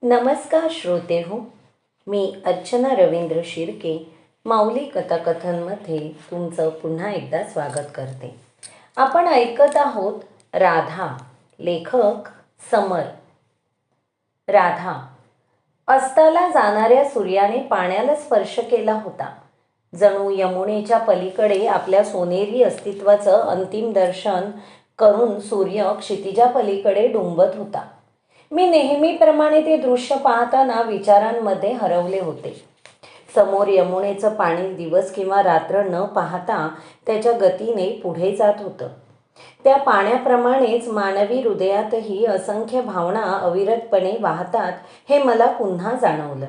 नमस्कार श्रोते हो, मी अर्चना रवींद्र शिर्के माऊली कथाकथनमध्ये तुमचं पुन्हा एकदा स्वागत करते. आपण ऐकत आहोत राधा. लेखक समर. राधा. अस्ताला जाणाऱ्या सूर्याने पाण्याला स्पर्श केला होता. जणू यमुनेच्या पलीकडे आपल्या सोनेरी अस्तित्वाचं अंतिम दर्शन करून सूर्य क्षितिजा पलीकडे डुंबत होता. मी नेहमीप्रमाणे ते दृश्य पाहताना विचारांमध्ये हरवले होते. समोर यमुनेचं पाणी दिवस किंवा रात्र न पाहता त्याच्या गतीने पुढे जात होतं. त्या पाण्याप्रमाणेच मानवी हृदयातही असंख्य भावना अविरतपणे वाहतात हे मला पुन्हा जाणवलं.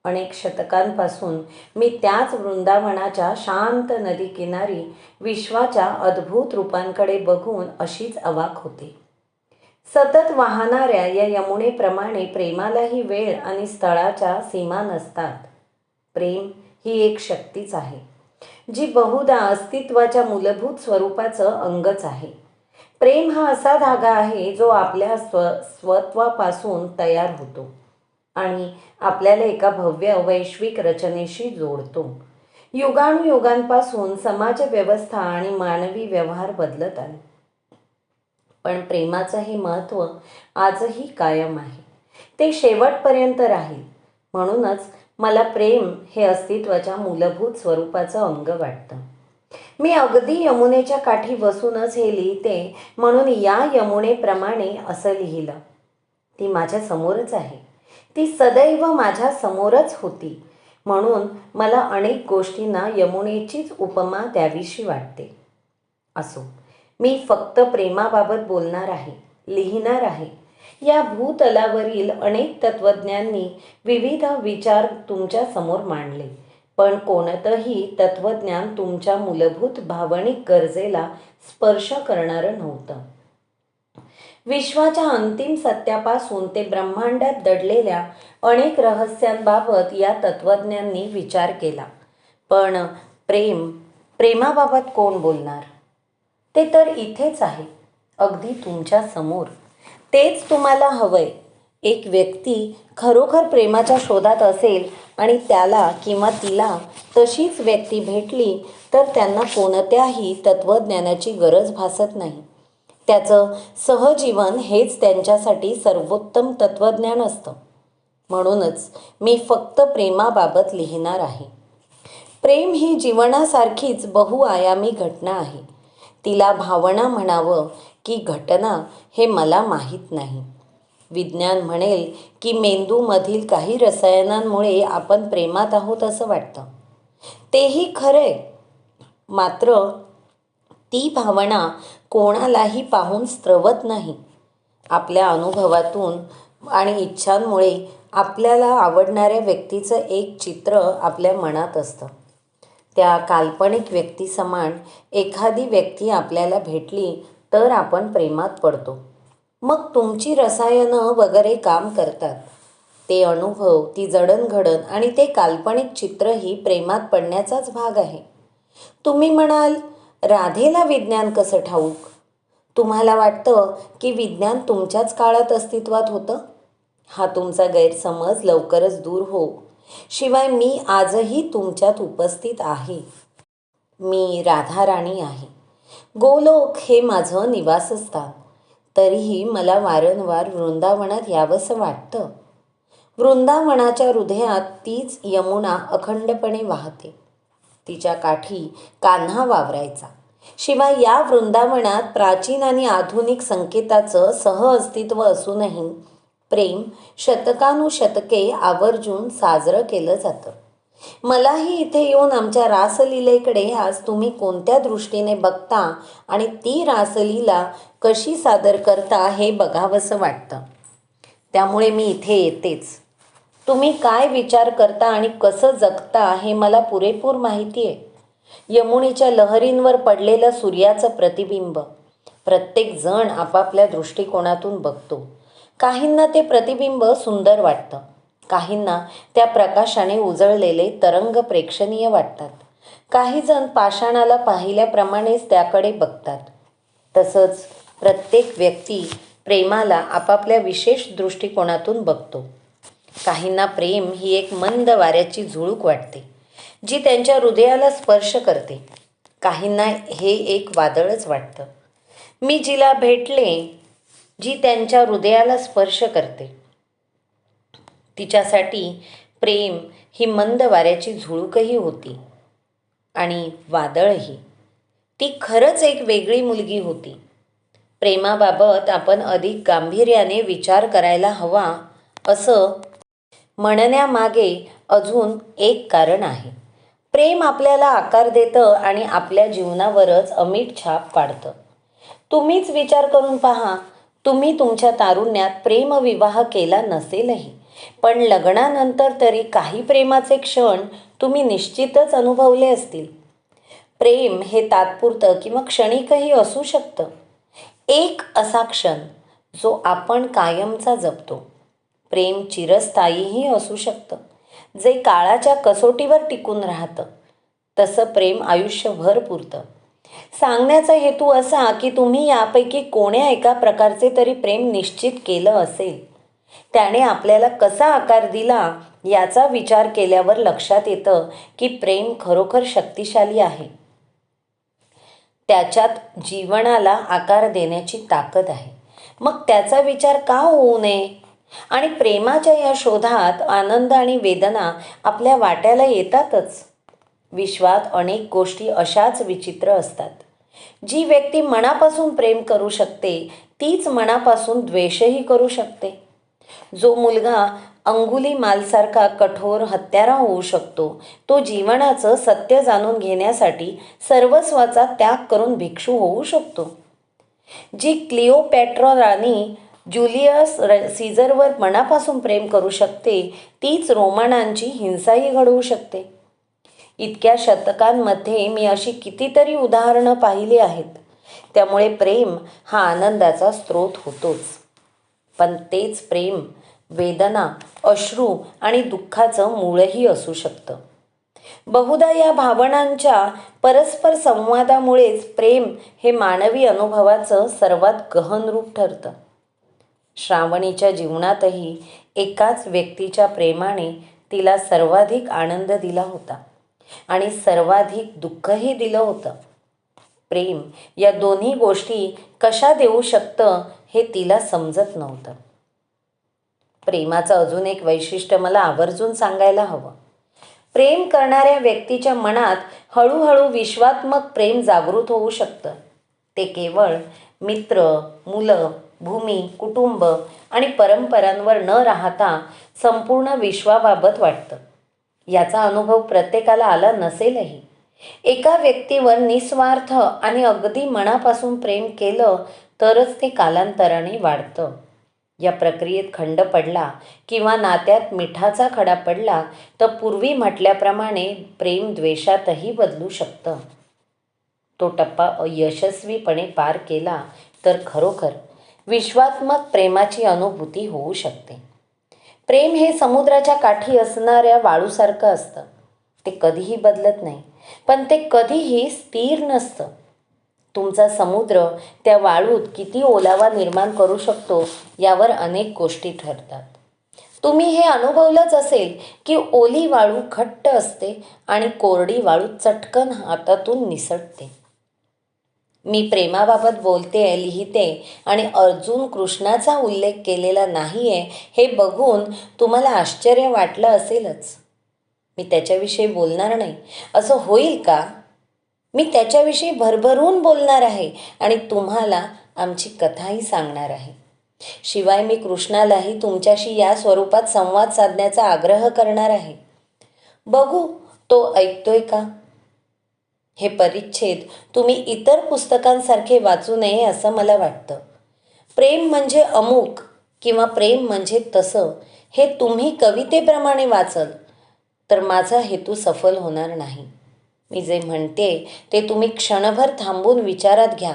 अनेक शतकांपासून मी त्याच वृंदावनाच्या शांत नदीकिनारी विश्वाच्या अद्भुत रूपांकडे बघून अशीच अवाक होते. सतत वाहणाऱ्या या यमुनेप्रमाणे प्रेमालाही वेळ आणि स्थळाच्या सीमा नसतात. प्रेम ही एक शक्तीच आहे, जी बहुधा अस्तित्वाच्या मूलभूत स्वरूपाचं अंगच आहे. प्रेम हा असा धागा आहे जो आपल्या स्वत्वापासून तयार होतो आणि आपल्याला एका भव्य वैश्विक रचनेशी जोडतो. युगानुयुगांपासून समाजव्यवस्था आणि मानवी व्यवहार बदलत आले, पण प्रेमाचं हे महत्त्व आजही कायम आहे. ते शेवटपर्यंत राहील. म्हणूनच मला प्रेम हे अस्तित्वाच्या मूलभूत स्वरूपाचं अंग वाटतं. मी अगदी यमुनेच्या काठी बसूनच हे लिहिते, म्हणून या यमुनेप्रमाणे असं लिहिलं. ती माझ्या समोरच आहे. ती सदैव माझ्या समोरच होती. म्हणून मला अनेक गोष्टींना यमुनेचीच उपमा द्यावीशी वाटते. असो, मी फक्त प्रेमाबाबत बोलणार आहे, लिहिणार आहे. या भूतलावरील अनेक तत्त्वज्ञांनी विविध विचार तुमच्या समोर मांडले, पण कोणतंही तत्त्वज्ञान तुमच्या मूलभूत भावनिक गरजेला स्पर्श करणारं नव्हतं. विश्वाच्या अंतिम सत्यापासून ते ब्रह्मांडात दडलेल्या अनेक रहस्यांबाबत या तत्त्वज्ञांनी विचार केला, पण प्रेमाबाबत कोण बोलणार? ते तर इथेच आहे, अगदी तुमच्या समोर. तेच तुम्हाला हवंय. एक व्यक्ती खरोखर प्रेमाच्या शोधात असेल आणि त्याला किंवा तिला तशीच व्यक्ती भेटली तर त्यांना कोणत्याही तत्त्वज्ञानाची गरज भासत नाही. त्याचं सहजीवन हेच त्यांच्यासाठी सर्वोत्तम तत्त्वज्ञान असतं. म्हणूनच मी फक्त प्रेमाबाबत लिहिणार आहे. प्रेम ही जीवनासारखीच बहुआयामी घटना आहे. तिला भावना म्हणावं की घटना हे मला माहीत नाही. विज्ञान म्हणेल की मेंदूमधील काही रसायनांमुळे आपण प्रेमात आहोत असं वाटतं. तेही खरे, मात्र ती भावना कोणालाही पाहून स्त्रवत नाही. आपल्या अनुभवातून आणि इच्छांमुळे आपल्याला आवडणाऱ्या व्यक्तीचं एक चित्र आपल्या मनात असतं. त्या काल्पनिक व्यक्तीसमान एखादी व्यक्ती आपल्याला भेटली तर आपण प्रेमात पडतो. मग तुमची रसायनं वगैरे काम करतात. ते अनुभव, ती जडणघडण आणि ते काल्पनिक चित्रही प्रेमात पडण्याचाच भाग आहे. तुम्ही म्हणाल, राधेला विज्ञान कसं ठाऊक? तुम्हाला वाटतं की विज्ञान तुमच्याच काळात अस्तित्वात होतं? हा तुमचा गैरसमज लवकरच दूर हो. शिवाय मी आजही तुमच्यात उपस्थित आहे. मी राधाराणी आहे. गोलोक हे माझं निवासस्थान. तरीही मला वारंवार वृंदावनात यावंसं वाटतं. वृंदावनाच्या हृदयात तीच यमुना अखंडपणे वाहते. तिच्या काठी कान्हा वावरायचा. शिवाय या वृंदावनात प्राचीन आणि आधुनिक संकेताचं सहअस्तित्व असूनही प्रेम शतकानुशतके आवर्जून साजरं केलं जातं. मलाही इथे येऊन आमच्या रासलीलेकडे आज तुम्ही कोणत्या दृष्टीने बघता आणि ती रासलीला कशी सादर करता हे बघावंसं वाटतं. त्यामुळे मी इथे येतेच. तुम्ही काय विचार करता आणि कसं जगता हे मला पुरेपूर माहिती आहे. यमुनेच्या लहरींवर पडलेलं सूर्याचं प्रतिबिंब. प्रत्येक जण आपापल्या दृष्टिकोनातून बघतो. काहींना ते प्रतिबिंब सुंदर वाटतं, काहींना त्या प्रकाशाने उजळलेले तरंग प्रेक्षणीय वाटतात. काही जण पाषाणाला पाहिल्याप्रमाणेच त्याकडे बघतात. तसंच प्रत्येक व्यक्ती प्रेमाला आपापल्या विशेष दृष्टिकोनातून बघतो. काहींना प्रेम ही एक मंद वाऱ्याची झुळूक वाटते, जी त्यांच्या हृदयाला स्पर्श करते. काहींना हे एक वादळच वाटतं, मी जिला भेटले, जी त्यांच्या हृदयाला स्पर्श करते. तिच्यासाठी प्रेम ही मंद वाऱ्याची झुळूकही होती आणि वादळही. ती खरंच एक वेगळी मुलगी होती. प्रेमाबाबत आपण अधिक गांभीर्याने विचार करायला हवा असं म्हणण्यामागे अजून एक कारण आहे. प्रेम आपल्याला आकार देतं आणि आपल्या जीवनावरच अमिट छाप पाडतं. तुम्हीच विचार करून पहा, तुम्ही तुमच्या तारुण्यात प्रेमविवाह केला नसेलही, पण लग्नानंतर तरी काही प्रेमाचे क्षण तुम्ही निश्चितच अनुभवले असतील. प्रेम हे तात्पुरतं किंवा क्षणिकही असू शकतं. एक असा क्षण जो आपण कायमचा जपतो. प्रेम चिरस्थायीही असू शकतं, जे काळाच्या कसोटीवर टिकून राहतं. तसं प्रेम आयुष्यभर पुरतं. सांगण्याचा हेतू असा की तुम्ही यापैकी कोण्या एका प्रकारचे तरी प्रेम निश्चित केलं असेल. त्याने आपल्याला कसा आकार दिला याचा विचार केल्यावर लक्षात येतं की प्रेम खरोखर शक्तिशाली आहे. त्याच्यात जीवनाला आकार देण्याची ताकद आहे. मग त्याचा विचार का होऊ नये? आणि प्रेमाच्या या शोधात आनंद आणि वेदना आपल्या वाट्याला येतातच. विश्वात अनेक गोष्टी अशाच विचित्र असतात. जी व्यक्ती मनापासून प्रेम करू शकते, तीच मनापासून द्वेषही करू शकते. जो मुलगा अंगुलीमालसारखा कठोर हत्यारा होऊ शकतो, तो जीवनाचं सत्य जाणून घेण्यासाठी सर्वस्वाचा त्याग करून भिक्षू होऊ शकतो. जी क्लिओपॅट्रा राणी ज्युलियस सीझरवर मनापासून प्रेम करू शकते, तीच रोमनांची हिंसाही घडवू शकते. इतक्या शतकांमध्ये मी अशी कितीतरी उदाहरणं पाहिली आहेत. त्यामुळे प्रेम हा आनंदाचा स्रोत होतोच. पण तेच प्रेम वेदना, अश्रू आणि दुःखाचं मूळही असू शकतं. बहुधा या भावनांच्या परस्पर संवादामुळेच प्रेम हे मानवी अनुभवाचं सर्वात गहन रूप ठरतं. श्रावणीच्या जीवनातही एकाच व्यक्तीच्या प्रेमाने तिला सर्वाधिक आनंद दिला होता आणि सर्वाधिक दुःखही दिलं होतं. प्रेम या दोन्ही गोष्टी कशा देऊ शकतं हे तिला समजत नव्हतं. प्रेमाचं अजून एक वैशिष्ट्य मला आवर्जून सांगायला हवं. प्रेम करणाऱ्या व्यक्तीच्या मनात हळूहळू विश्वात्मक प्रेम जागृत होऊ शकतं. ते केवळ मित्र, मुलं, भूमी, कुटुंब आणि परंपरांवर न राहता संपूर्ण विश्वाबाबत वाटतं. याचा अनुभव प्रत्येकाला आला नसेलही. एका व्यक्तीवर निस्वार्थ आणि अगदी मनापासून प्रेम केलं तरच ते कालांतराने वाढतं. या प्रक्रियेत खंड पडला किंवा नात्यात मिठाचा खडा पडला तर पूर्वी म्हटल्याप्रमाणे प्रेम द्वेषातही बदलू शकतं. तो टप्पा यशस्वीपणे पार केला तर खरोखर विश्वात्मक प्रेमाची अनुभूती होऊ शकते. प्रेम हे समुद्राच्या काठी असणाऱ्या वाळूसारखं असतं. ते कधीही बदलत नाही, पण ते कधीही स्थिर नसतं. तुमचा समुद्र त्या वाळूत किती ओलावा निर्माण करू शकतो यावर अनेक गोष्टी ठरतात. तुम्ही हे अनुभवलंच असेल की ओली वाळू घट्ट असते आणि कोरडी वाळू चटकन हातातून निसटते. मी प्रेमाबाबत बोलते, लिहिते आणि अर्जुन कृष्णाचा उल्लेख केलेला नाही आहे हे बघून तुम्हाला आश्चर्य वाटलं असेलच. मी त्याच्याविषयी बोलणार नाही असं होईल का? मी त्याच्याविषयी भरभरून बोलणार आहे आणि तुम्हाला आमची कथाही सांगणार आहे. शिवाय मी कृष्णालाही तुमच्याशी या स्वरूपात संवाद साधण्याचा आग्रह करणार आहे. बघू तो ऐकतोय का? हे परिच्छेद तुम्ही इतर पुस्तकांसारखे वाचू नये असं मला वाटतं. प्रेम म्हणजे अमुक किंवा प्रेम म्हणजे तसं हे तुम्ही कवितेप्रमाणे वाचल तर माझा हेतू सफल होणार नाही. मी जे म्हणते ते तुम्ही क्षणभर थांबून विचारात घ्या.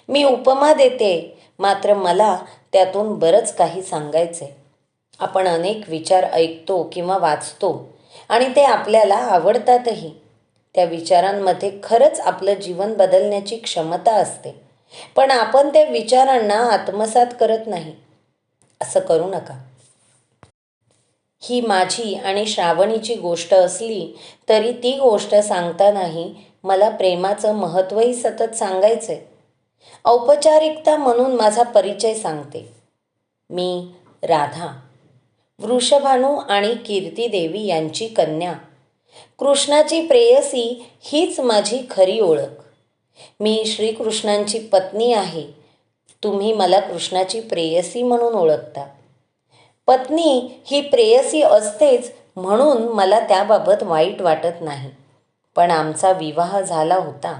मी उपमा देते, मात्र मला त्यातून बरंच काही सांगायचे. आपण अनेक विचार ऐकतो किंवा वाचतो आणि ते आपल्याला आवडतातही. त्या विचारांमध्ये खरंच आपलं जीवन बदलण्याची क्षमता असते. पण आपण त्या विचारांना आत्मसात करत नाही. असं करू नका. ही माझी आणि श्रावणीची गोष्ट असली तरी ती गोष्ट सांगतानाही मला प्रेमाचं महत्त्वही सतत सांगायचंय. औपचारिकता म्हणून माझा परिचय सांगते. मी राधा, वृषभानू आणि कीर्तिदेवी यांची कन्या, कृष्णाची प्रेयसी हीच माझी खरी ओळख. मी श्रीकृष्णांची पत्नी आहे. तुम्ही मला कृष्णाची प्रेयसी म्हणून ओळखता. पत्नी ही प्रेयसी असतेच म्हणून मला त्याबाबत वाईट वाटत नाही. पण आमचा विवाह झाला होता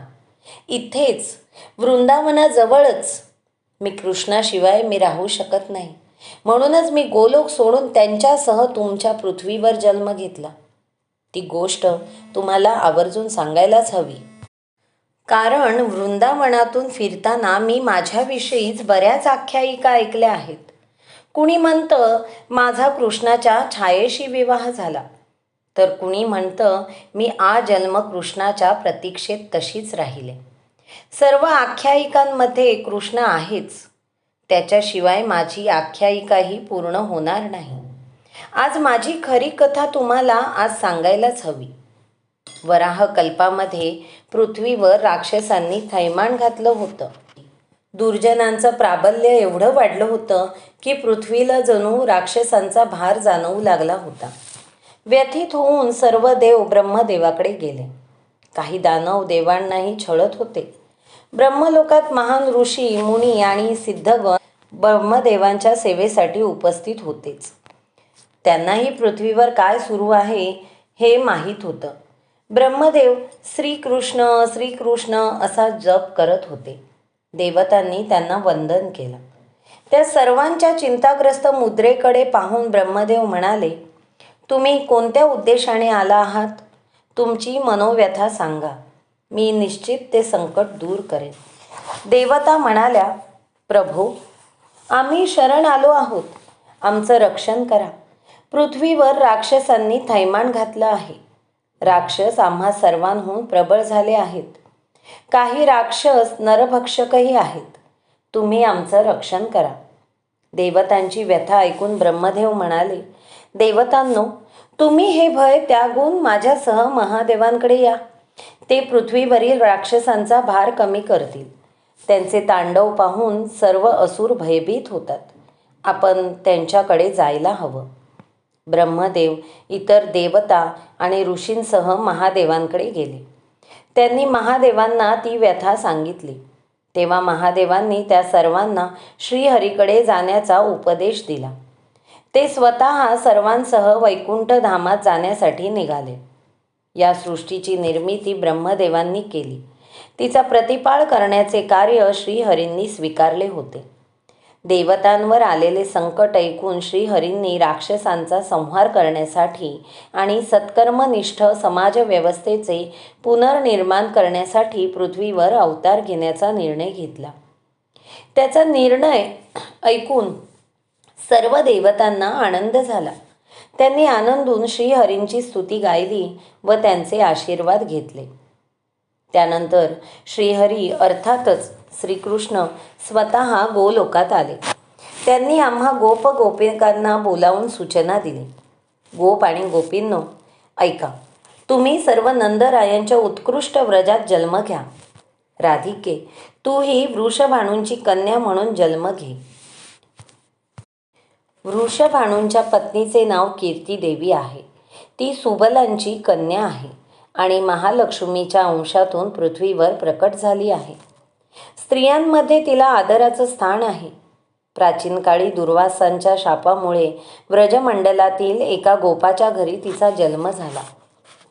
इथेच, वृंदावनाजवळच. मी कृष्णाशिवाय मी राहू शकत नाही. म्हणूनच मी गोलोक सोडून त्यांच्यासह तुमच्या पृथ्वीवर जन्म घेतला. ती गोष्ट तुम्हाला आवर्जून सांगायलाच हवी. कारण वृंदावनातून फिरताना मी माझ्याविषयीच बऱ्याच आख्यायिका ऐकल्या आहेत. कुणी म्हणतं माझा कृष्णाच्या छायेशी विवाह झाला, तर कुणी म्हणतं मी आजन्म कृष्णाच्या प्रतीक्षेत तशीच राहिले. सर्व आख्यायिकांमध्ये कृष्ण आहेच. त्याच्याशिवाय माझी आख्यायिकाही पूर्ण होणार नाही. आज माझी खरी कथा तुम्हाला आज सांगायलाच हवी. वराह कल्पामध्ये पृथ्वीवर राक्षसांनी थैमान घातलं होतं. दुर्जनांचं प्राबल्य एवढं वाढलं होतं की पृथ्वीला जणू राक्षसांचा भार जाणवू लागला होता. व्यथित होऊन सर्व देव ब्रह्मदेवाकडे गेले. काही दानव देवांनाही छळत होते. ब्रह्मलोकात महान ऋषी, मुनी आणि सिद्धगण ब्रह्मदेवांच्या सेवेसाठी उपस्थित होतेच. त्यांनाही पृथ्वीवर काय सुरू आहे हे माहीत होतं. ब्रह्मदेव श्रीकृष्ण श्रीकृष्ण असा जप करत होते. देवतांनी त्यांना वंदन केलं. त्या सर्वांच्या चिंताग्रस्त मुद्रेकडे पाहून ब्रह्मदेव म्हणाले, तुम्ही कोणत्या उद्देशाने आला आहात? तुमची मनोव्यथा सांगा. मी निश्चित ते संकट दूर करेन. देवता म्हणाल्या, प्रभो, आम्ही शरण आलो आहोत. आमचं रक्षण करा. पृथ्वीवर राक्षसांनी थैमान घातलं आहे. राक्षस आम्हा सर्वांहून प्रबळ झाले आहेत. काही राक्षस नरभक्षकही आहेत. तुम्ही आमचं रक्षण करा. देवतांची व्यथा ऐकून ब्रह्मदेव म्हणाले, देवतांनो, तुम्ही हे भय त्यागून माझ्यासह महादेवांकडे या. ते पृथ्वीवरील राक्षसांचा भार कमी करतील. त्यांचे तांडव पाहून सर्व असुर भयभीत होतात. आपण त्यांच्याकडे जायला हवं. ब्रह्मदेव इतर देवता आणि ऋषींसह महादेवांकडे गेले. त्यांनी महादेवांना ती व्यथा सांगितली. तेव्हा महादेवांनी त्या सर्वांना श्रीहरीकडे जाण्याचा उपदेश दिला. ते स्वतः सर्वांसह वैकुंठ धामात जाण्यासाठी निघाले. या सृष्टीची निर्मिती ब्रह्मदेवांनी केली. तिचा प्रतिपाळ करण्याचे कार्य श्रीहरींनी स्वीकारले होते. देवतांवर आलेले संकट ऐकून श्रीहरींनी राक्षसांचा संहार करण्यासाठी आणि सत्कर्मनिष्ठ समाजव्यवस्थेचे पुनर्निर्माण करण्यासाठी पृथ्वीवर अवतार घेण्याचा निर्णय घेतला. त्याचा निर्णय ऐकून सर्व देवतांना आनंद झाला. त्यांनी आनंदून श्रीहरींची स्तुती गायली व त्यांचे आशीर्वाद घेतले. त्यानंतर श्रीहरी अर्थातच श्रीकृष्ण स्वतः गोलोकात आले. त्यांनी आम्हा गोपिकांना बोलावून सूचना दिली. गोप आणि गोपींनो, ऐका. तुम्ही सर्व नंदरायांच्या उत्कृष्ट व्रजात जन्म घ्या. राधिके, तू ही वृषभानूंची कन्या म्हणून जन्म घे. वृषभानूंच्या पत्नीचे नाव कीर्तिदेवी आहे. ती सुबलांची कन्या आहे आणि महालक्ष्मीच्या अंशातून पृथ्वीवर प्रकट झाली आहे. स्त्रियांमध्ये तिला आदराचं स्थान आहे. प्राचीन काळी दुर्वासांच्या शापामुळे व्रजमंडलातील एका गोपाच्या घरी तिचा जन्म झाला.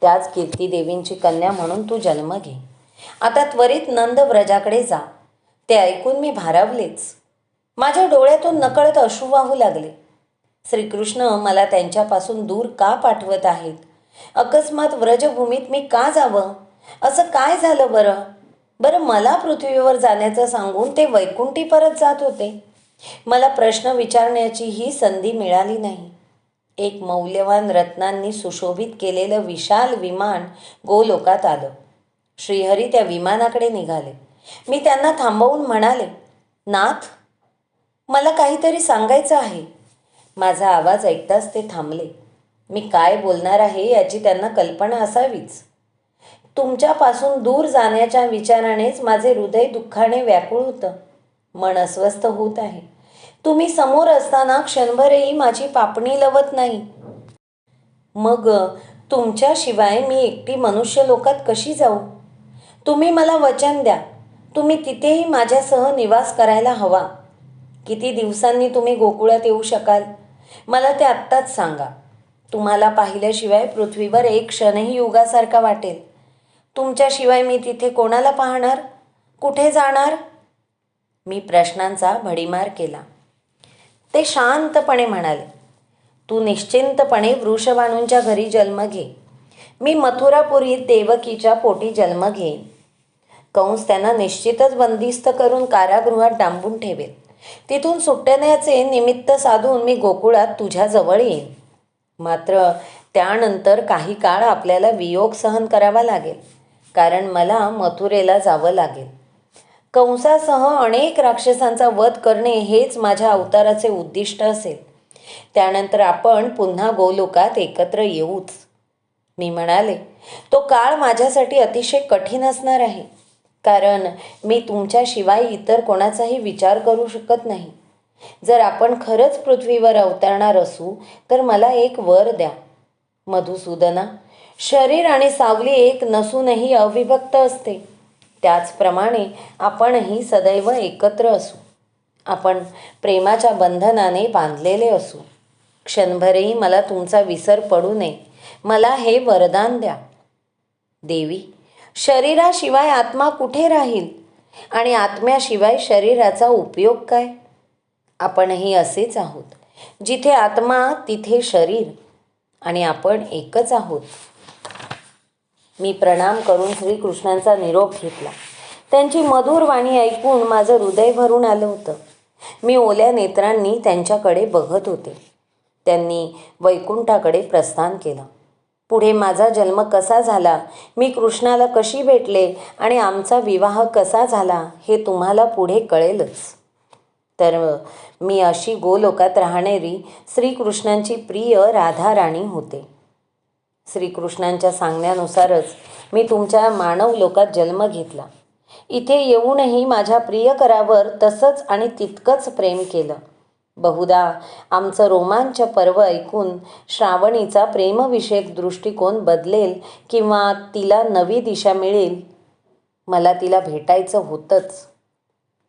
त्याच कीर्तिदेवींची कन्या म्हणून तू जन्म घे. आता त्वरित नंद व्रजाकडे जा. ते ऐकून मी भारावलेच. माझ्या डोळ्यातून नकळत अश्रू वाहू लागले. श्रीकृष्ण मला त्यांच्यापासून दूर का पाठवत आहेत? अकस्मात व्रजभूमीत मी का जावं? असं काय झालं बरं मला पृथ्वीवर जाण्याचं सांगून ते वैकुंठी परत जात होते. मला प्रश्न विचारण्याची ही संधी मिळाली नाही. एक मौल्यवान रत्नांनी सुशोभित केलेलं विशाल विमान गोलोकात आलं. श्रीहरी त्या विमानाकडे निघाले. मी त्यांना थांबवून म्हणाले, नाथ, मला काहीतरी सांगायचं आहे. माझा आवाज ऐकताच ते थांबले. मी काय बोलणार आहे याची त्यांना कल्पना असावीच. तुमच्यापासून दूर जाण्याच्या विचारानेच माझे हृदय दुःखाने व्याकुळ होतं. मन अस्वस्थ होत आहे. तुम्ही समोर असताना क्षणभरही माझी पापणी लवत नाही. मग तुमच्याशिवाय मी एकटी मनुष्य लोकात कशी जाऊ? तुम्ही मला वचन द्या. तुम्ही तिथेही माझ्यासह निवास करायला हवा. किती दिवसांनी तुम्ही गोकुळात येऊ शकाल? मला ते आत्ताच सांगा. तुम्हाला पाहिल्याशिवाय पृथ्वीवर एक क्षणही युगासारखा वाटेल. तुमच्याशिवाय मी तिथे कोणाला पाहणार? कुठे जाणार? मी प्रश्नांचा भडीमार केला. ते शांतपणे म्हणाले, तू निश्चिंतपणे वृषभानूंच्या घरी जन्म घे. मी मथुरापुरीत देवकीच्या पोटी जन्म घेईन. कंस त्यांना निश्चितच बंदिस्त करून कारागृहात डांबून ठेवेल. तिथून सुटण्याचे निमित्त साधून मी गोकुळात तुझ्याजवळ येईन. मात्र त्यानंतर काही काळ आपल्याला वियोग सहन करावा लागेल, कारण मला मथुरेला जावं लागेल. कंसासह अनेक राक्षसांचा वध करणे हेच माझ्या अवताराचे उद्दिष्ट असेल. त्यानंतर आपण पुन्हा गोलोकात एकत्र येऊच. मी म्हणाले, तो काळ माझ्यासाठी अतिशय कठीण असणार आहे, कारण मी तुमच्याशिवाय इतर कोणाचाही विचार करू शकत नाही. जर आपण खरंच पृथ्वीवर अवतरणार असू तर मला एक वर द्या. मधुसूदना, शरीर आणि सावली एक नसूनही अविभक्त असते. त्याचप्रमाणे आपणही सदैव एकत्र असू. आपण प्रेमाच्या बंधनाने बांधलेले असू. क्षणभरही मला तुमचा विसर पडू नये. मला हे वरदान द्या. देवी, शरीराशिवाय आत्मा कुठे राहील आणि आत्म्याशिवाय शरीराचा उपयोग काय? आपणही असेच आहोत. जिथे आत्मा तिथे शरीर, आणि आपण एकच आहोत. मी प्रणाम करून श्रीकृष्णांचा निरोप घेतला. त्यांची मधुर वाणी ऐकून माझं हृदय भरून आलं होतं. मी ओल्या नेत्रांनी त्यांच्याकडे बघत होते. त्यांनी वैकुंठाकडे प्रस्थान केलं. पुढे माझा जन्म कसा झाला, मी कृष्णाला कशी भेटले आणि आमचा विवाह कसा झाला हे तुम्हाला पुढे कळेलच. तर मी अशी गोलोकात राहणारी श्रीकृष्णांची प्रिय राधा राणी होते. श्रीकृष्णांच्या सांगण्यानुसारच मी तुमच्या मानव लोकात जन्म घेतला. इथे येऊनही माझ्या प्रियकरावर तसंच आणि तितकंच प्रेम केलं. बहुधा आमचं रोमांच पर्व ऐकून श्रावणीचा प्रेमविषयक दृष्टिकोन बदलेल किंवा तिला नवी दिशा मिळेल. मला तिला भेटायचं होतंच.